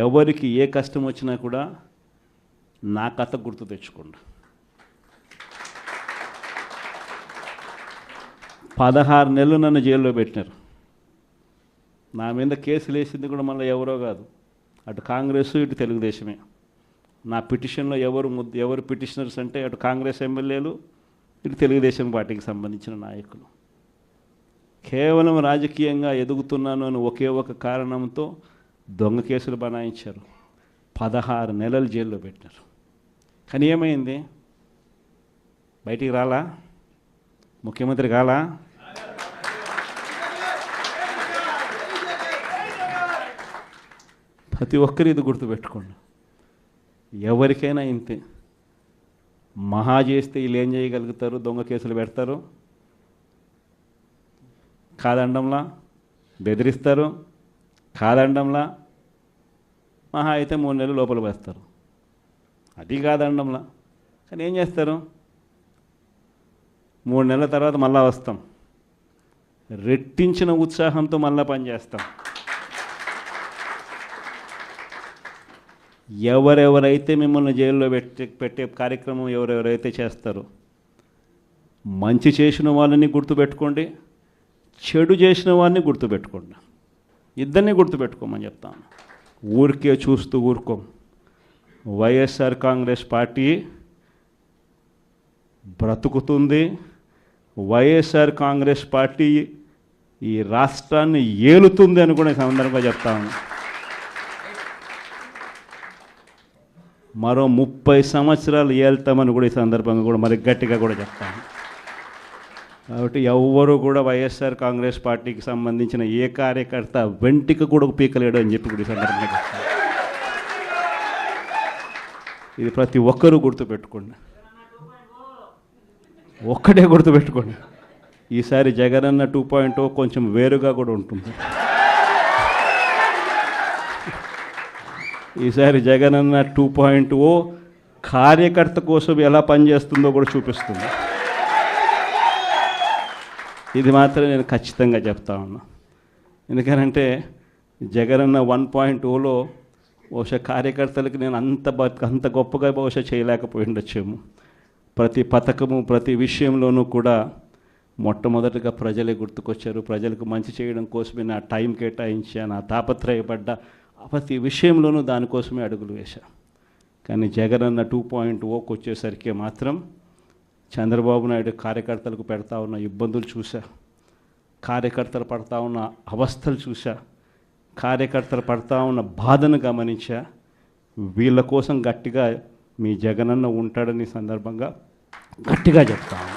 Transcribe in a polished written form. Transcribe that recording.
ఎవరికి ఏ కష్టం వచ్చినా కూడా నా కథ గుర్తు తెచ్చుకోండి. 16 నెలలు నన్ను జైల్లో పెట్టినారు. నా మీద కేసులు వేసింది కూడా మళ్ళీ ఎవరో కాదు, అటు కాంగ్రెస్ ఇటు తెలుగుదేశమే. నా పిటిషన్లో ఎవరు పిటిషనర్స్ అంటే అటు కాంగ్రెస్ ఎమ్మెల్యేలు ఇటు తెలుగుదేశం పార్టీకి సంబంధించిన నాయకులు. కేవలం రాజకీయంగా ఎదుగుతున్నాను అని ఒకే ఒక కారణంతో దొంగ కేసులు బనాయించారు. 16 నెలలు జైల్లో పెట్టినారు. కానీ ఏమైంది? బయటికి రాలా? ముఖ్యమంత్రి కాలా? ప్రతి ఒక్కరు ఇది గుర్తుపెట్టుకోండి. ఎవరికైనా ఇంతే. మహా చేస్తే వీళ్ళు ఏం చేయగలుగుతారు? దొంగ కేసులు పెడతారు, కాదండంలా బెదిరిస్తారు, కాదండంలా మహా అయితే 3 నెలలు లోపల వేస్తారు, అది కాదండంలా. కానీ ఏం చేస్తారు? 3 నెలల తర్వాత మళ్ళా వస్తాం, రెట్టించిన ఉత్సాహంతో మళ్ళా పనిచేస్తాం. ఎవరెవరైతే మిమ్మల్ని జైల్లో పెట్టే కార్యక్రమం ఎవరెవరైతే చేస్తారో, మంచి చేసిన వాళ్ళని గుర్తుపెట్టుకోండి, చెడు చేసిన వాడిని గుర్తుపెట్టుకోండి. ఇద్దరిని గుర్తుపెట్టుకోమని చెప్తాను. ఊరికే చూస్తూ ఊరుకోం. వైఎస్ఆర్ కాంగ్రెస్ పార్టీ బ్రతుకుతుంది. వైఎస్ఆర్ కాంగ్రెస్ పార్టీ ఈ రాష్ట్రాన్ని ఏలుతుంది అని కూడా ఈ సందర్భంగా చెప్తాను. మరో 30 సంవత్సరాలు ఏళ్తామని కూడా ఈ సందర్భంగా కూడా మరి గట్టిగా కూడా చెప్తాను. కాబట్టి ఎవ్వరూ కూడా వైఎస్ఆర్ కాంగ్రెస్ పార్టీకి సంబంధించిన ఏ కార్యకర్త వెంటికి కూడా పీకలేడు అని చెప్పి కూడా ఈ సందర్భంగా చెప్తాను. ఇది ప్రతి ఒక్కరూ గుర్తుపెట్టుకోండి. ఒక్కటే గుర్తుపెట్టుకోండి, ఈసారి జగనన్న 2.0 కొంచెం వేరుగా కూడా ఉంటుంది. ఈసారి జగనన్న 2.0 కార్యకర్త కోసం ఎలా పనిచేస్తుందో కూడా చూపిస్తుంది. ఇది మాత్రం నేను ఖచ్చితంగా చెప్తా ఉన్నా. ఎందుకనంటే జగనన్న 1.0లో బహుశా కార్యకర్తలకు నేను అంత గొప్పగా బహుశా చేయలేకపోయి ఉండొచ్చేమో. ప్రతి పథకము ప్రతి విషయంలోనూ కూడా మొట్టమొదటిగా ప్రజలే గుర్తుకొచ్చారు. ప్రజలకు మంచి చేయడం కోసమే నా టైం కేటాయించా, నా తాపత్రయపడ్డా, ప్రతి విషయంలోనూ దానికోసమే అడుగులు వేశా. కానీ జగనన్న 2.0కి వచ్చేసరికి మాత్రం చంద్రబాబు నాయుడు కార్యకర్తలకు పెడతా ఉన్న ఇబ్బందులు చూసా, కార్యకర్తలు పడతా ఉన్న అవస్థలు చూసా, కార్యకర్తలు పడతా ఉన్న బాధను గమనించా. వీళ్ళ కోసం గట్టిగా మీ జగనన్న ఉంటాడని సందర్భంగా గట్టిగా చెప్తాను.